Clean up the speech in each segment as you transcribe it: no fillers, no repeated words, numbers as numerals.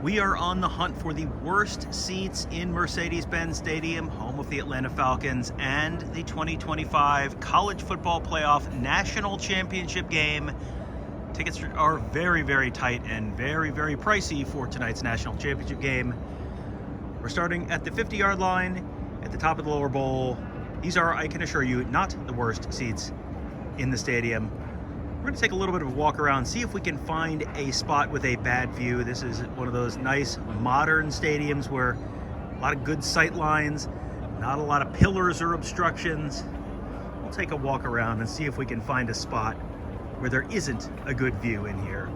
We are on the hunt for the worst seats in Mercedes-Benz Stadium, home of the Atlanta Falcons, and the 2025 College Football Playoff National Championship game. Tickets are very, very tight and very, very pricey for tonight's National Championship game. We're starting at the 50-yard line at the top of the lower bowl. These are, I can assure you, not the worst seats in the stadium. We're going to take a little bit of a walk around, see if we can find a spot with a bad view. This is one of those nice modern stadiums where a lot of good sight lines, not a lot of pillars or obstructions. We'll take a walk around and see if we can find a spot where there isn't a good view in here.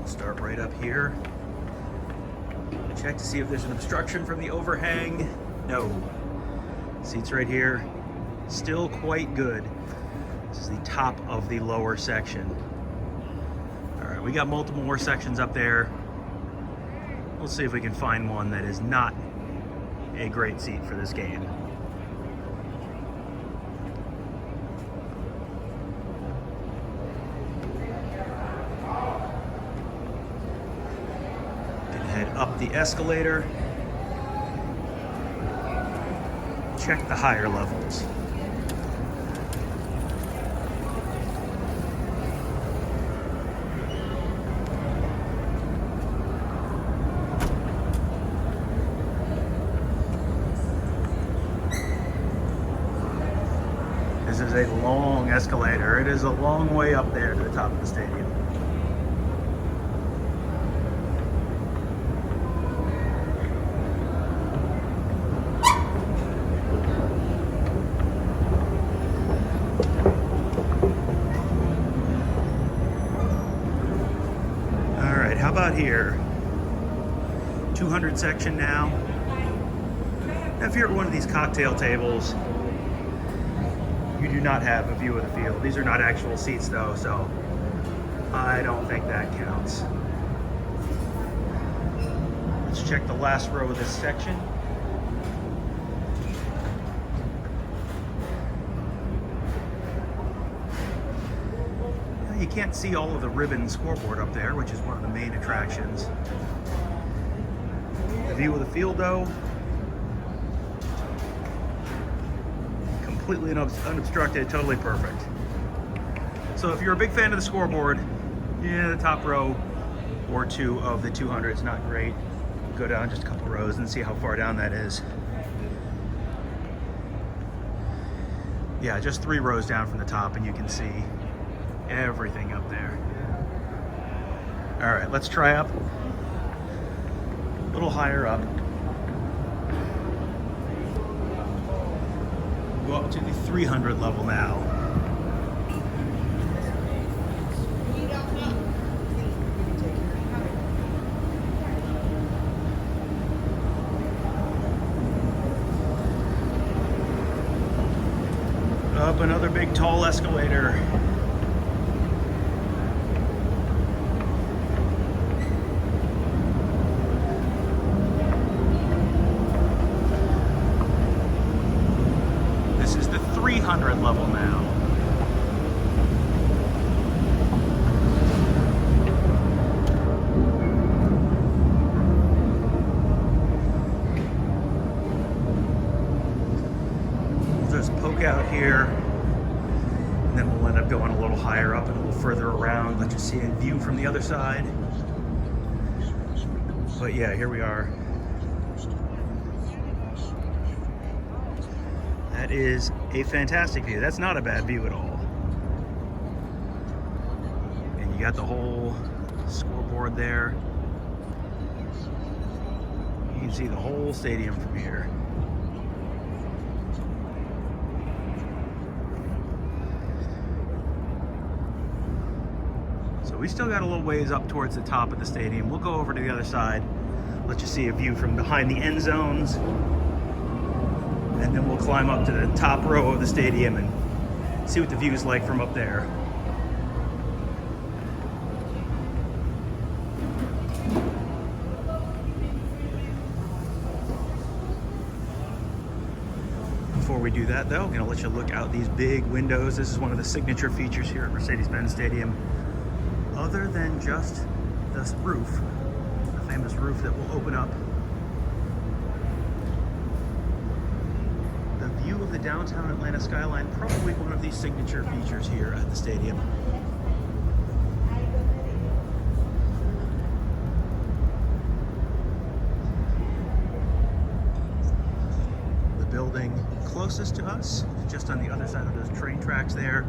Start right up here. Check to see if there's an obstruction from the overhang. No. Seats right here, still quite good. This is the top of the lower section. All right, we got multiple more sections up there. We'll see if we can find one that is not a great seat for this game. Up the escalator, check the higher levels. This is a long escalator. It is a long way up there to the top of the stadium. How about here? 200 section now. Now, if you're at one of these cocktail tables, you do not have a view of the field. These are not actual seats though, so I don't think that counts. Let's check the last row of this section. You can't see all of the ribbon scoreboard up there, which is one of the main attractions. The view of the field, though, completely unobstructed, totally perfect. So if you're a big fan of the scoreboard, yeah, the top row or two of the 200 is not great. Go down just a couple rows and see how far down that is. Yeah, just 3 rows down from the top and you can see everything up there. All right, let's try up a little higher up. Go up to the 300 level now. Up another big tall escalator. This is the 300 level now. We'll just poke out here, and then we'll end up going a little higher up and a little further around, let you see a view from the other side. But yeah, here we are. That is a fantastic view. That's not a bad view at all. And you got the whole scoreboard there. You can see the whole stadium from here. So we still got a little ways up towards the top of the stadium. We'll go over to the other side, let you see a view from behind the end zones. And then we'll climb up to the top row of the stadium and see what the view is like from up there. Before we do that, though, I'm going to let you look out these big windows. This is one of the signature features here at Mercedes-Benz Stadium. Other than just this roof, the famous roof that will open up, the view of the downtown Atlanta skyline, probably one of these signature features here at the stadium. The building closest to us, just on the other side of those train tracks there,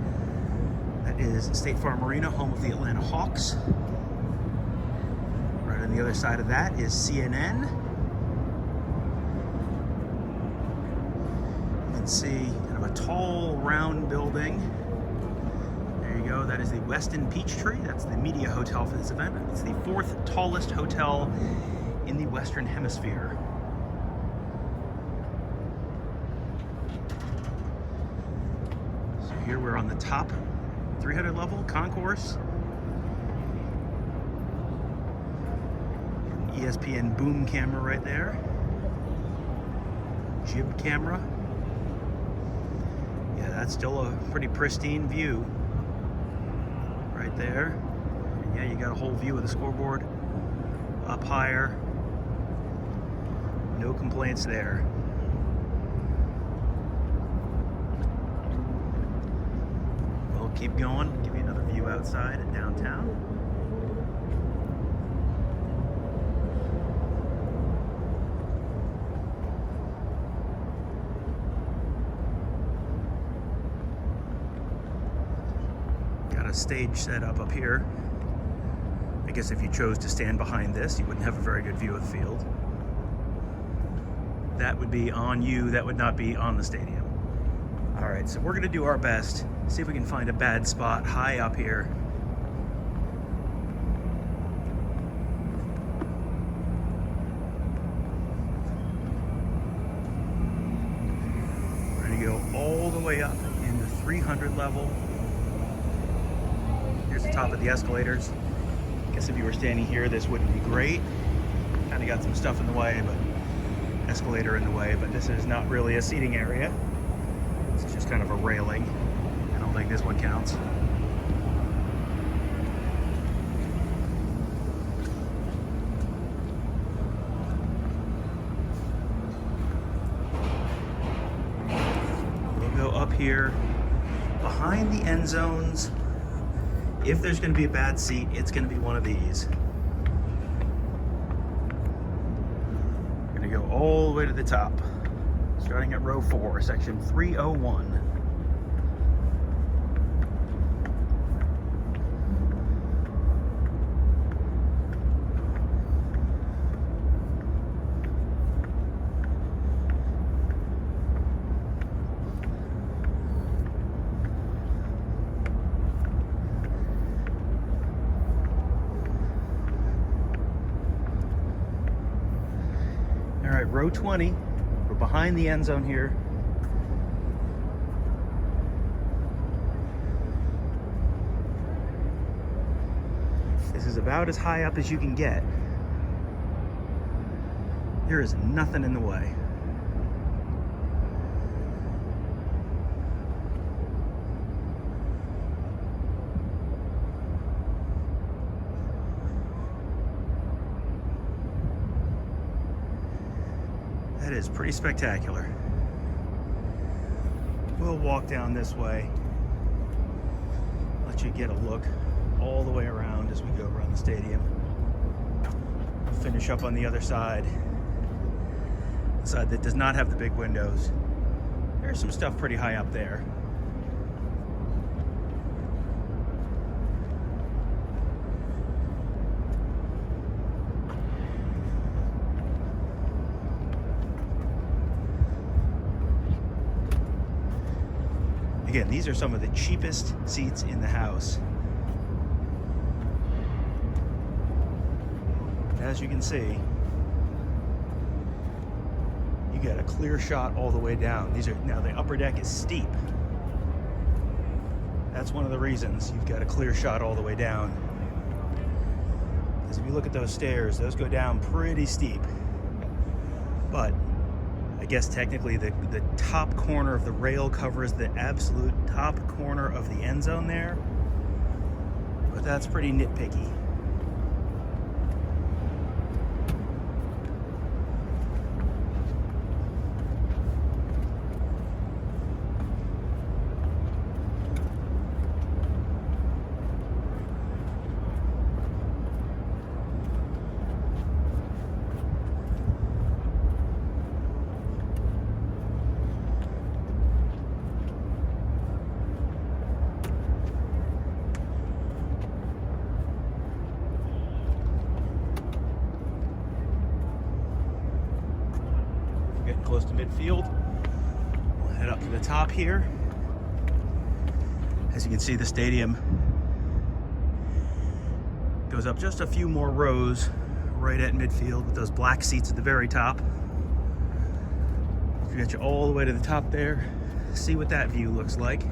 that is State Farm Arena, home of the Atlanta Hawks. Right on the other side of that is CNN. You can see kind of a tall, round building. There you go. That is the Westin Peachtree. That's the media hotel for this event. It's the 4th tallest hotel in the Western Hemisphere. So here we're on the top 300 level concourse. ESPN boom camera right there. Jib camera. Yeah, that's still a pretty pristine view right there. And yeah, you got a whole view of the scoreboard up higher. No complaints there. We'll keep going, give you another view outside at downtown. Stage set up here. I guess if you chose to stand behind this, you wouldn't have a very good view of the field. That would be on you, that would not be on the stadium. All right, so we're gonna do our best, see if we can find a bad spot high up here. We're gonna go all the way up in the 300 level. Here's the top of the escalators. I guess if you were standing here, this wouldn't be great. Kind of got some stuff in the way, but escalator in the way, but this is not really a seating area. It's just kind of a railing. I don't think this one counts. We'll go up here behind the end zones. If there's going to be a bad seat, it's going to be one of these. We're going to go all the way to the top, starting at row 4, section 301. All right, row 20, we're behind the end zone here. This is about as high up as you can get. There is nothing in the way. That is pretty spectacular. We'll walk down this way, let you get a look all the way around as we go around the stadium. We'll finish up on the other side, the side that does not have the big windows. There's some stuff pretty high up there. Again, these are some of the cheapest seats in the house. As you can see, you get a clear shot all the way down. Now the upper deck is steep. That's one of the reasons you've got a clear shot all the way down. Because if you look at those stairs, those go down pretty steep. But I guess technically the top corner of the rail covers the absolute top corner of the end zone there, but that's pretty nitpicky. Getting close to midfield. We'll head up to the top here. As you can see, the stadium goes up just a few more rows right at midfield with those black seats at the very top. If you get you all the way to the top there, see what that view looks like.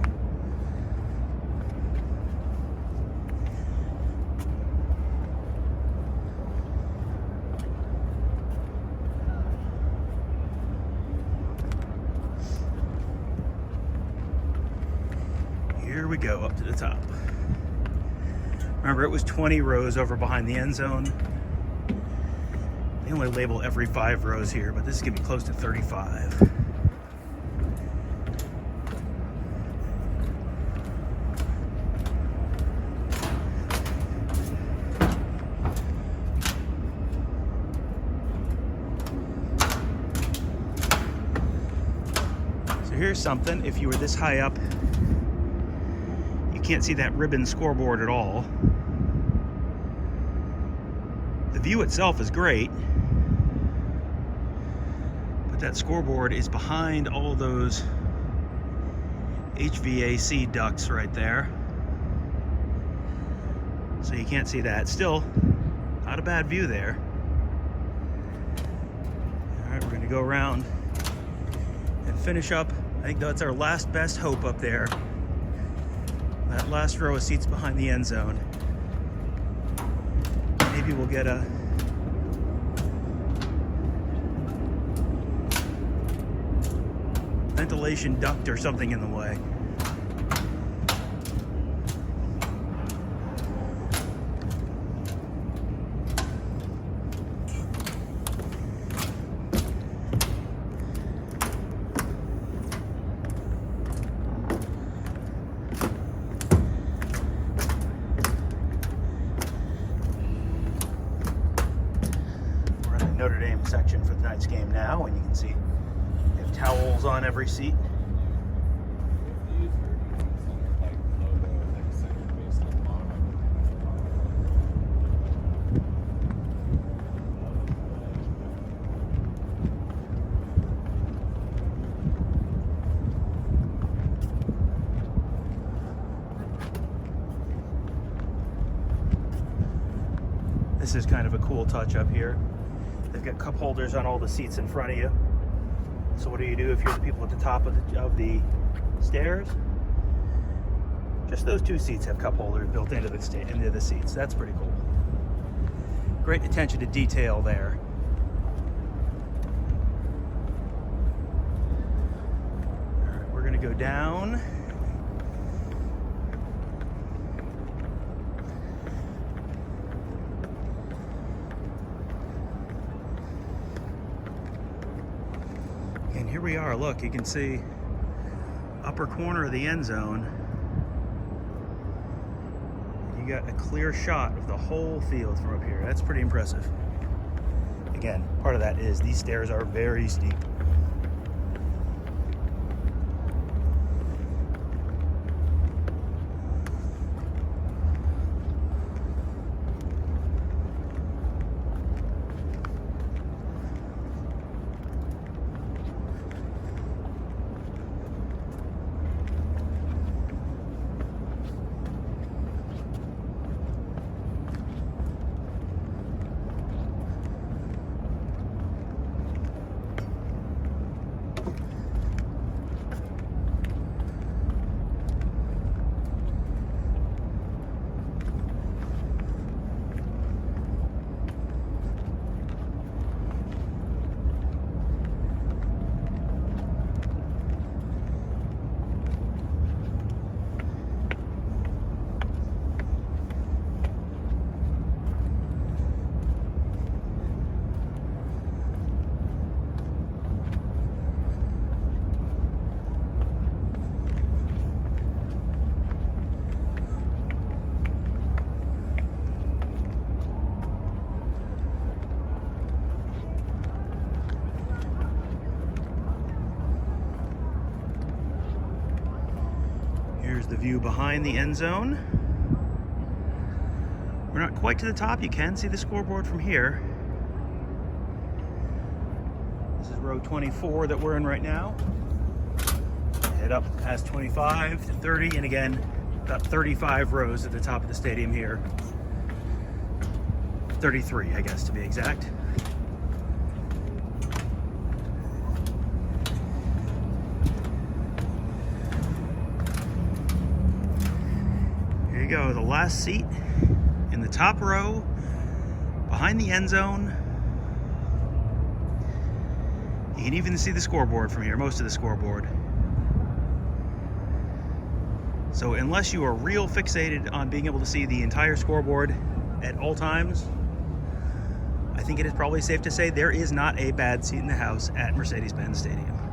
Here we go up to the top. Remember, it was 20 rows over behind the end zone. They only label every 5 rows here, but this is gonna be close to 35. So here's something, if you were this high up, can't see that ribbon scoreboard at all. The view itself is great, but that scoreboard is behind all those HVAC ducts right there, so you can't see that. Still, not a bad view there. All right, we're gonna go around and finish up. I think that's our last best hope up there. That last row of seats behind the end zone. Maybe we'll get a ventilation duct or something in the way. Notre Dame section for tonight's game now, and you can see they have towels on every seat. This is kind of a cool touch up here. They've got cup holders on all the seats in front of you. So what do you do if you're the people at the top of the stairs? Just those 2 seats have cup holders built into the seats. That's pretty cool. Great attention to detail there. All right, we're gonna go down. And here we are, look, you can see upper corner of the end zone. You got a clear shot of the whole field from up here. That's pretty impressive. Again, part of that is these stairs are very steep. the view behind the end zone. We're not quite to the top. You can see the scoreboard from here. This is row 24 that we're in right now. Head up past 25 to 30, and again, about 35 rows at the top of the stadium here. 33, I guess, to be exact. Here you go, the last seat in the top row, behind the end zone. You can even see the scoreboard from here, most of the scoreboard. So unless you are real fixated on being able to see the entire scoreboard at all times, I think it is probably safe to say there is not a bad seat in the house at Mercedes-Benz Stadium.